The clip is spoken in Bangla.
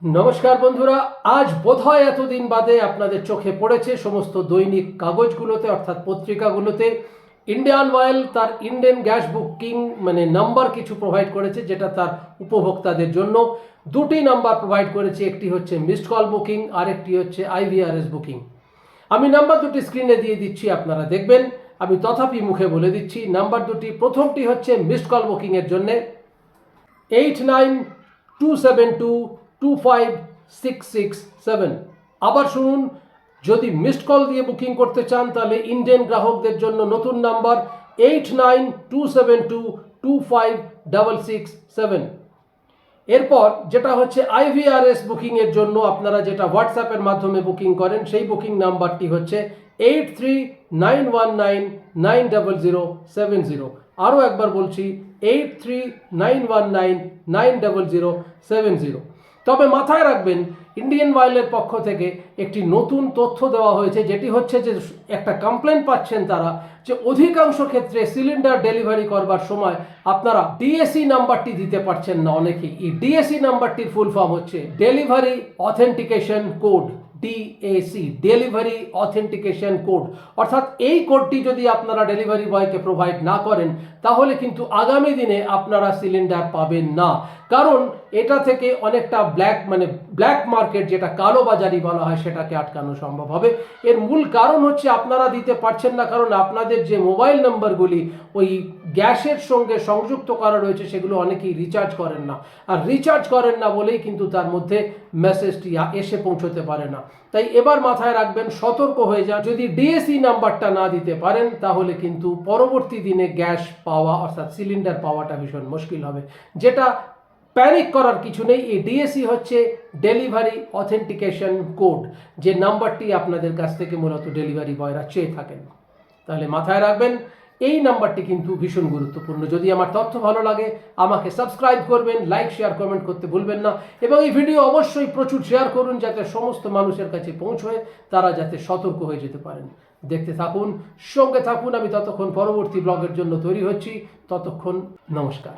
নমস্কার বন্ধুরা, আজ বোধহয় এতদিন বাদে আপনাদের চোখে পড়েছে সমস্ত দৈনিক কাগজগুলোতে অর্থাৎ পত্রিকাগুলোতে ইন্ডিয়ান অয়েল তার ইন্ডিয়ান গ্যাস বুকিং নাম্বার কিছু প্রোভাইড করেছে, যেটা তার উপভোক্তাদের জন্য দুটি নাম্বার প্রোভাইড করেছে। একটি হচ্ছে মিসড কল বুকিং আর একটি হচ্ছে IVRS বুকিং। আমি নাম্বার দুটি স্ক্রিনে দিয়ে দিচ্ছি, আপনারা দেখবেন। আমি তথাপি মুখে বলে দিচ্ছি নাম্বার দুটি। প্রথমটি হচ্ছে মিসড কল বুকিংয়ের জন্যে 8927225667। আবার শুনুন, যদি মিসড কল দিয়ে বুকিং করতে চান তাহলে ইন্ডিয়ান গ্রাহকদের জন্য নতুন নাম্বার 8927225667। এরপর যেটা হচ্ছে IVRS বুকিংয়ের জন্য আপনারা যেটা হোয়াটসঅ্যাপের মাধ্যমে বুকিং করেন, সেই বুকিং নাম্বারটি হচ্ছে 8391990070। আরও একবার বলছি 8391990070। তবে মাথায় রাখবেন, ইন্ডিয়ান অয়েলের পক্ষ থেকে একটি নতুন তথ্য দেওয়া হয়েছে, যেটি হচ্ছে যে একটা কমপ্লেন পাচ্ছেন তারা, যে অধিকাংশ ক্ষেত্রে সিলিন্ডার ডেলিভারি করবার সময় আপনারা ডিএসি নাম্বারটি দিতে পারছেন না অনেকেই। এই ডিএসি নাম্বারটির ফুল ফর্ম হচ্ছে delivery authentication code, DAC, delivery authentication code. অর্থাৎ এই কোডটি যদি আপনারা ডেলিভারি বয়কে প্রোভাইড না করেন তাহলে কিন্তু আগামী দিনে আপনারা সিলিন্ডার পাবেন না। কারণ এটা থেকে অনেকটা ব্ল্যাক মার্কেট, যেটা কালোবাজারি বলা হয়, সেটাকে আটকানো সম্ভব হবে। এর মূল কারণ হচ্ছে আপনারা দিতে পারছেন না কারণ আপনাদের যে মোবাইল নাম্বারগুলি ওই গ্যাসের সঙ্গে সংযুক্ত করা রয়েছে সেগুলো অনেকেই রিচার্জ করেন না, আর রিচার্জ করেন না বলেই কিন্তু তার মধ্যে মেসেজটি এসে পৌঁছতে পারে না। তাই এবার মাথায় রাখবেন, সতর্ক হয়ে যান। যদি ডিএসি নাম্বারটা না দিতে পারেন তাহলে কিন্তু পরবর্তী দিনে গ্যাস পাওয়া অর্থাৎ সিলিন্ডার পাওয়াটা ভীষণ মুশকিল হবে। যেটা প্যানিক করার কিছু নেই। এই ডিএসি হচ্ছে ডেলিভারি অথেন্টিকেশন কোড, যে নাম্বারটি আপনাদের কাছ থেকে মূলত ডেলিভারি বয়রা চেয়ে থাকেন। তাহলে মাথায় রাখবেন, এই নাম্বারটি কিন্তু ভীষণ গুরুত্বপূর্ণ। যদি আমার তথ্য ভালো লাগে আমাকে সাবস্ক্রাইব করবেন, লাইক শেয়ার কমেন্ট করতে ভুলবেন না, এবং এই ভিডিও অবশ্যই প্রচুর শেয়ার করুন যাতে সমস্ত মানুষের কাছে পৌঁছয়, তারা যাতে সতর্ক হয়ে যেতে পারেন। দেখতে থাকুন, সঙ্গে থাকুন। আমি ততক্ষণ পরবর্তী ব্লগের জন্য তৈরি হচ্ছি। ততক্ষণ নমস্কার।